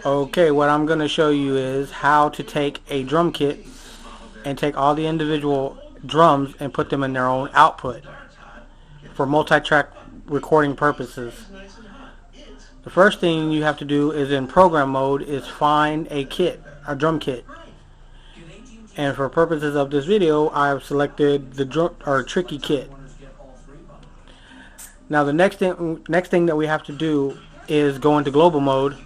Okay, what I'm going to show you is how to take a drum kit and take all the individual drums and put them in their own output for multi-track recording purposes. The first thing you have to do is in program mode is find a kit, a drum kit. And for purposes of this video, I've selected the tricky kit. Now the next thing that we have to do is go into global mode,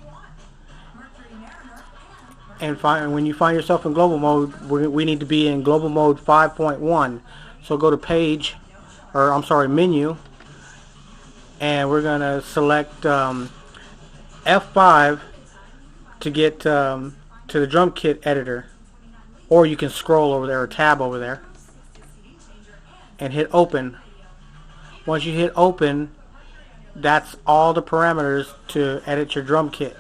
and when you find yourself in global mode, we need to be in global mode 5.1. So go to menu, and we're gonna select F5 to get to the drum kit editor, or you can scroll over there or tab over there and hit open. Once you hit open, that's all the parameters to edit your drum kit.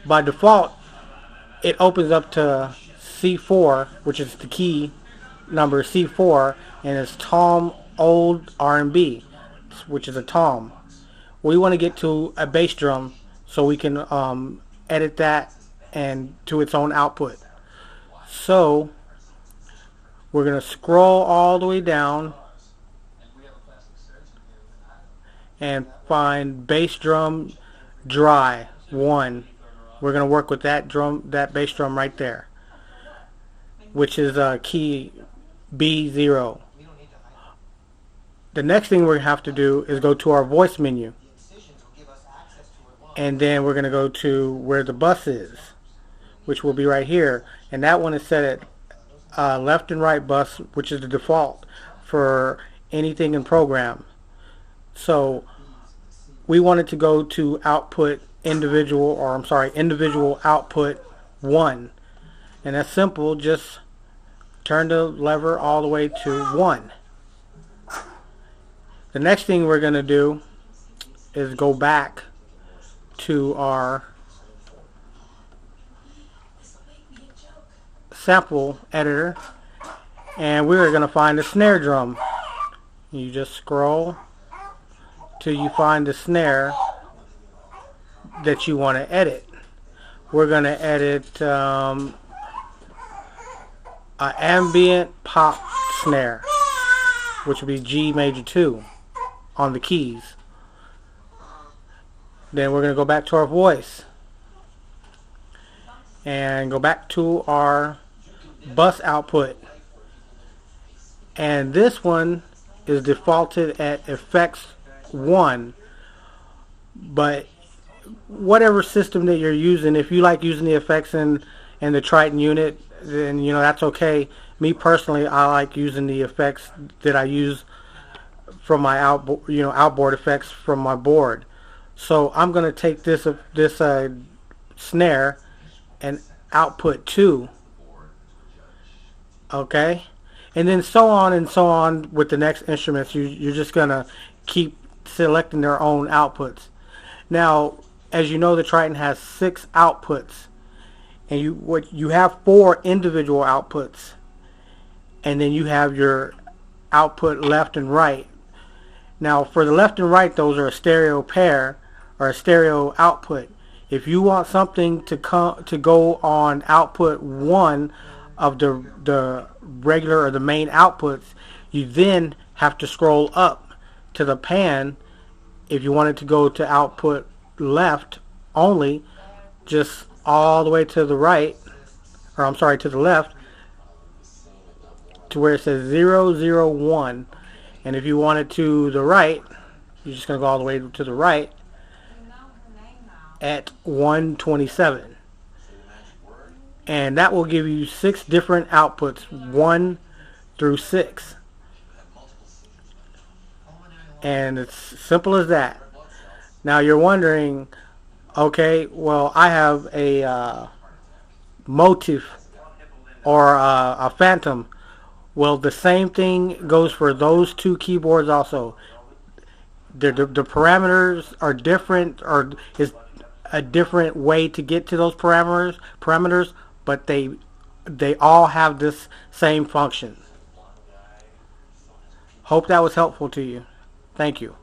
By default, it opens up to C4, which is the key number C4, and it's tom old R&B, which is a tom. We want to get to a bass drum so we can edit that and to its own output. So we're going to scroll all the way down and find bass drum dry 1. We're going to work with that bass drum right there, which is key B0. The next thing we have to do is go to our voice menu, and then we're going to go to where the bus is, which will be right here, and that one is set at left and right bus, which is the default for anything in program. So we wanted to go to individual output 1, and that's simple. Just turn the lever all the way to 1. The next thing we're going to do is go back to our sample editor, and we're going to find the snare drum. You just scroll till you find the snare that you want to edit. We're going to edit an ambient pop snare, which will be G major 2 on the keys. Then we're going to go back to our voice and go back to our bus output, and this one is defaulted at effects 1, but whatever system that you're using, if you like using the effects in the Triton unit, then that's okay. Me personally, I like using the effects that I use from my outboard effects from my board. So I'm going to take this snare and output 2, okay, and then so on with the next instruments. You're just going to keep selecting their own outputs. Now, as you know, the Triton has 6 outputs, and you have 4 individual outputs, and then you have your output left and right. Now, for the left and right, those are a stereo pair or a stereo output. If you want something to go on output 1 of the regular or the main outputs, you then have to scroll up to the pan. If you want it to go to output left only, just all the way to the right, or to the left, to where it says 001. And if you want it to the right, you're just going to go all the way to the right at 127. And that will give you 6 different outputs, 1 through 6. And it's simple as that. Now you're wondering, okay, well, I have a motif or a phantom. Well, the same thing goes for those 2 keyboards also. The parameters are different, or is a different way to get to those parameters, but they all have this same function. Hope that was helpful to you. Thank you.